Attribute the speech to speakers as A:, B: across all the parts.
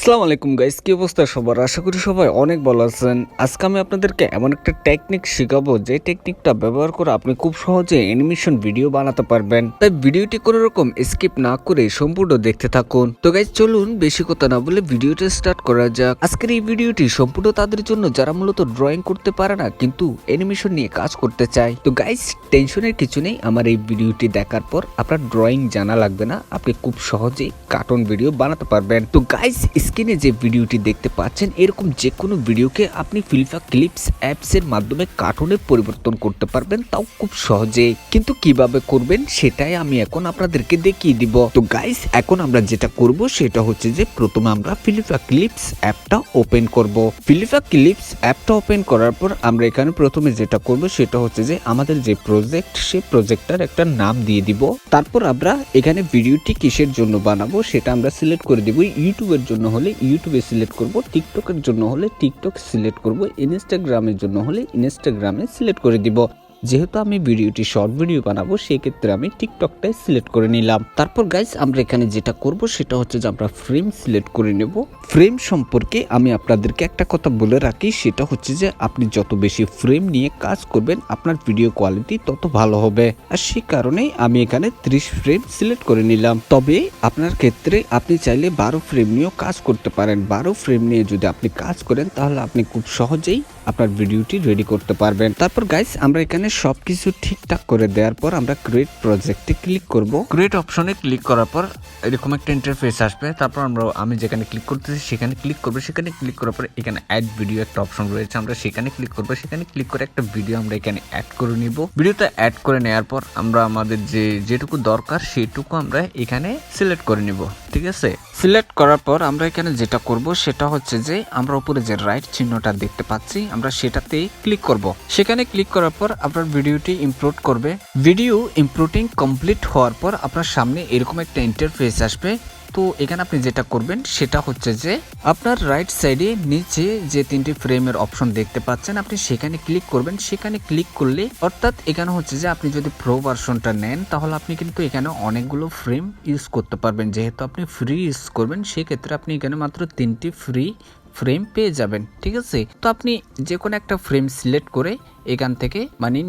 A: আসসালামু আলাইকুম গাইস, কি অবস্থা সবার? আশা করি সবাই অনেক ভালো আছেন। আজকে আমি আপনাদেরকে এমন একটা টেকনিক শেখাবো যে টেকনিকটা ব্যবহার করে আপনি খুব সহজে অ্যানিমেশন ভিডিও বানাতে পারবেন। তাই ভিডিওটি কোনো রকম স্কিপ না করে সম্পূর্ণ দেখতে থাকুন। তো গাইস চলুন বেশি কথা না বলে ভিডিওটা স্টার্ট করা যাক। আজকের এই ভিডিওটি সম্পূর্ণ তাদের জন্য যারা মূলত ড্রয়িং করতে পারে না কিন্তু অ্যানিমেশন নিয়ে কাজ করতে চায়। তো গাইস টেনশনের কিছু নেই, আমার এই ভিডিওটি দেখার পর আপনার ড্রয়িং জানা লাগবে না, আপনি খুব সহজেই কার্টুন ভিডিও বানাতে পারবেন। তো গাইস স্ক্রিনে যে ভিডিওটি দেখতে পাচ্ছেন এরকম যে কোনো ভিডিওকে আপনি ফ্লিপাক্লিপস অ্যাপস এর মাধ্যমে কার্টুনে পরিবর্তন করতে পারবেন, তাও খুব সহজে। কিন্তু কিভাবে করবেন সেটাই আমি এখন আপনাদেরকে দেখিয়ে দিব। তো গাইস এখন আমরা যেটা করব সেটা হচ্ছে যে প্রথমে আমরা ফ্লিপাক্লিপস অ্যাপটা ওপেন করব। ফ্লিপাক্লিপস অ্যাপটা ওপেন করার পর আমরা এখানে প্রথমে যেটা করব সেটা হচ্ছে যে আমাদের যে প্রজেক্ট সেই প্রজেক্টটার একটা নাম দিয়ে দিব। তারপর আমরা এখানে ভিডিওটি কিসের জন্য বানাবো সেটা আমরা সিলেক্ট করে দিব। ইউটিউবের জন্য হলে ইউটিউবে সিলেক্ট করব, টিকটকের জন্য হলে টিকটক সিলেক্ট করব, ইনস্টাগ্রামের জন্য হলে ইনস্টাগ্রামে সিলেক্ট করে দিব। যেহেতু আমি ভিডিওটি শর্ট ভিডিও বানাবো সেক্ষেত্রে আমি টিকটকটাই সিলেক্ট করে নিলাম। তারপর গাইস আমরা এখানে যেটা করব সেটা হচ্ছে যে আমরা ফ্রেম সিলেক্ট করে নেব। ফ্রেম সম্পর্কে আমি আপনাদেরকে একটা কথা বলে রাখি, সেটা হচ্ছে যে আপনি যত বেশি ফ্রেম নিয়ে কাজ করবেন আপনার ভিডিও কোয়ালিটি তত ভালো হবে। আর সেই কারণেই আমি এখানে 30 ফ্রেম সিলেক্ট করে নিলাম। তবে আপনার ক্ষেত্রে আপনি চাইলে 12 ফ্রেম নিয়েও কাজ করতে পারেন। 12 ফ্রেম নিয়ে যদি আপনি কাজ করেন তাহলে আপনি খুব সহজেই আপনার ভিডিওটি রেডি করতে পারবেন। তারপর গাইস আমরা এখানে সবকিছু ঠিকঠাক করে দেওয়ার পর আমরা ক্রিয়েট প্রজেক্টে ক্লিক করব। ক্রিয়েট অপশনে ক্লিক করার পর এরকম একটা ইন্টারফেস আসবে। তারপর আমি যেখানে ক্লিক করতেছি সেখানে ক্লিক করব। সেখানে ক্লিক করার পর এখানে অ্যাড ভিডিও একটা অপশন রয়েছে, আমরা সেখানে ক্লিক করব। সেখানে ক্লিক করে একটা ভিডিও আমরা এখানে অ্যাড করে নিব। ভিডিওটা অ্যাড করে নেওয়ার পর আমরা আমাদের যেটুকু দরকার সেটুকু আমরা এখানে সিলেক্ট করে নিব। ঠিক আছে, সিলেক্ট করার পর আমরা এখানে যেটা করব সেটা হচ্ছে যে আমরা উপরে যে রাইট চিহ্নটা দেখতে পাচ্ছি আমরা সেটাতে ক্লিক করব। সেখানে ক্লিক করার পর আপনার ভিডিওটি ইমপ্লোড করবে। ভিডিও ইমপ্লোডিং কমপ্লিট হওয়ার পর আপনার সামনে এরকম একটা ইন্টারফেস আসবে। তো এখানে আপনি যেটা করবেন সেটা হচ্ছে যে আপনার রাইট সাইডে নিচে যে 3টি ফ্রেমের অপশন দেখতে পাচ্ছেন আপনি সেখানে ক্লিক করবেন। সেখানে ক্লিক করলে অর্থাৎ এখানে হচ্ছে যে আপনি যদি প্রো ভার্সনটা নেন তাহলে আপনি কিন্তু এখানে অনেকগুলো ফ্রেম ইউজ করতে পারবেন। যেহেতু আপনি ফ্রি ইউজ করবেন সেক্ষেত্রে আপনি এখানে মাত্র 3টি ফ্রি ফ্রেম পেয়ে যাবেন। ঠিক আছে, তো আপনি যে কোনো একটা ফ্রেম সিলেক্ট করে এখান থেকে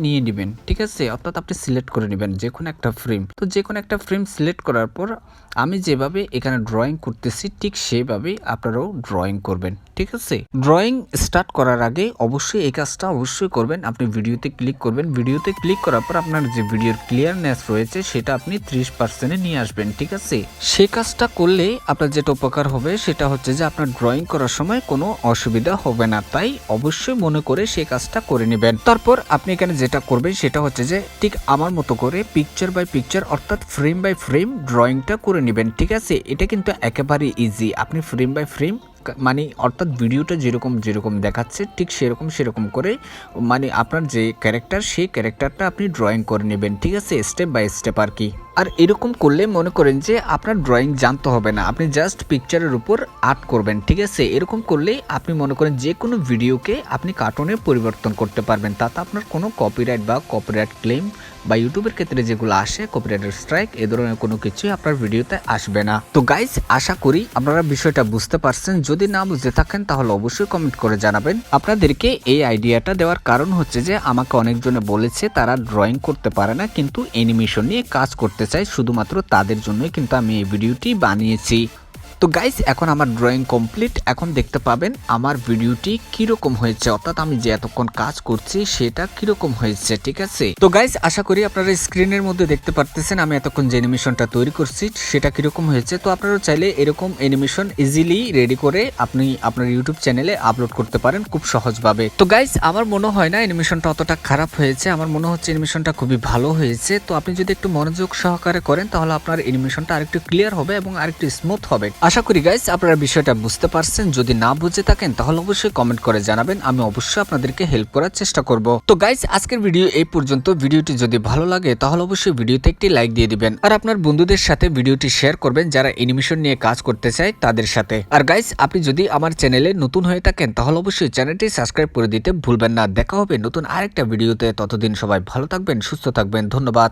A: নিয়ে নেবেন। ঠিক আছে, অর্থাৎ আপনি সিলেক্ট করে নেবেন যে কোনো একটা ফ্রেম। তো যে কোনো একটা ফ্রেম সিলেক্ট করার পর আমি যেভাবে এখানে ড্রয়িং করতেছি ঠিক সেভাবেই আপনারাও ড্রয়িং করবেন। ঠিক আছে, ড্রয়িং স্টার্ট করার আগে অবশ্যই এই কাজটা অবশ্যই করবেন। আপনি ভিডিওতে ক্লিক করবেন। ভিডিওতে ক্লিক করার পর আপনার যে ভিডিওর ক্লিয়ারনেস রয়েছে সেটা আপনি 30% নিয়ে আসবেন। ঠিক আছে, সেই কাজটা করলে আপনার যেটা উপকার হবে সেটা হচ্ছে যে আপনার ড্রয়িং করার সময় কোনো অসুবিধা হবে না। তাই অবশ্যই মনে করে সেই কাজটা করে নেবেন। তারপর আপনি এখানে যেটা করবেন সেটা হচ্ছে যে ঠিক আমার মতো করে পিকচার বাই পিকচার অর্থাৎ ফ্রেম বাই ফ্রেম ড্রয়িংটা করে নেবেন। ঠিক আছে, এটা কিন্তু একেবারে ইজি। আপনি ফ্রেম বাই ফ্রেম অর্থাৎ ভিডিওটা যেরকম দেখাচ্ছে ঠিক সেরকম করে আপনার যে ক্যারেক্টার সেই ক্যারেক্টারটা আপনি ড্রয়িং করে নেবেন। ঠিক আছে, স্টেপ বাই স্টেপ আর কি। আর এরকম করলে মনে করেন যে আপনার ড্রয়িং জানতে হবে না, আপনি জাস্ট পিকচারের উপর আর্ট করবেন। ঠিক আছে, এরকম করলে আপনি মনে করেন যে কোনো ভিডিওকে আপনি কার্টুনে পরিবর্তন করতে পারবেন। তাতে আপনার কোনো কপিরাইট বা কপিরাইট ক্লেম বা ইউটিউবের ক্ষেত্রে যেগুলো আসে কপিরাইটের স্ট্রাইক এ ধরনের কোনো কিছুই আপনার ভিডিওতে আসবে না। তো গাইজ আশা করি আপনারা বিষয়টা বুঝতে পারছেন। যদি না বুঝতে থাকেন তাহলে অবশ্যই কমেন্ট করে জানাবেন। আপনাদেরকে এই আইডিয়াটা দেওয়ার কারণ হচ্ছে যে আমাকে অনেকজনে বলেছে তারা ড্রয়িং করতে পারে না কিন্তু অ্যানিমেশন নিয়ে কাজ করতে চাই, শুধুমাত্র তাদের জন্যই কিন্তু আমি এই ভিডিওটি বানিয়েছি। তো গাইস এখন আমার ড্রয়িং কমপ্লিট। এখন দেখতে পাবেন আমার ভিডিওটি কিরকম হয়েছে, অর্থাৎ আমি যে এতক্ষণ কাজ করছি সেটা কিরকম হয়েছে। ঠিক আছে, তো গাইস আশা করি আপনারা স্ক্রিনের মধ্যে দেখতে পারতেছেন আমি এতক্ষণ যে অ্যানিমেশনটা তৈরি করছি সেটা কিরকম হয়েছে। তো আপনারা চাইলে এরকম অ্যানিমেশন ইজিলি রেডি করে আপনি আপনার ইউটিউব চ্যানেলে আপলোড করতে পারেন খুব সহজভাবে। তো গাইস আমার মনে হয় না অ্যানিমেশনটা অতটা খারাপ হয়েছে, আমার মনে হচ্ছে অ্যানিমেশনটা খুবই ভালো হয়েছে। তো আপনি যদি একটু মনোযোগ সহকারে করেন তাহলে আপনার অ্যানিমেশনটা আরেকটু ক্লিয়ার হবে এবং আরেকটু স্মুথ হবে। আশা করি গাইস আপনারা বিষয়টা বুঝতে পারছেন। যদি না বুঝে থাকেন তাহলে অবশ্যই কমেন্ট করে জানাবেন, আমি অবশ্যই আপনাদেরকে হেল্প করার চেষ্টা করব। তো গাইস আজকের ভিডিও এই পর্যন্ত। ভিডিওটি যদি ভালো লাগে তাহলে অবশ্যই ভিডিওতে একটি লাইক দিয়ে দিবেন আর আপনার বন্ধুদের সাথে ভিডিওটি শেয়ার করবেন যারা অ্যানিমেশন নিয়ে কাজ করতে চায় তাদের সাথে। আর গাইস আপনি যদি আমার চ্যানেলে নতুন হয়ে থাকেন তাহলে অবশ্যই চ্যানেলটি সাবস্ক্রাইব করে দিতে ভুলবেন না। দেখা হবে নতুন আরেকটা ভিডিওতে, ততদিন সবাই ভালো থাকবেন, সুস্থ থাকবেন। ধন্যবাদ।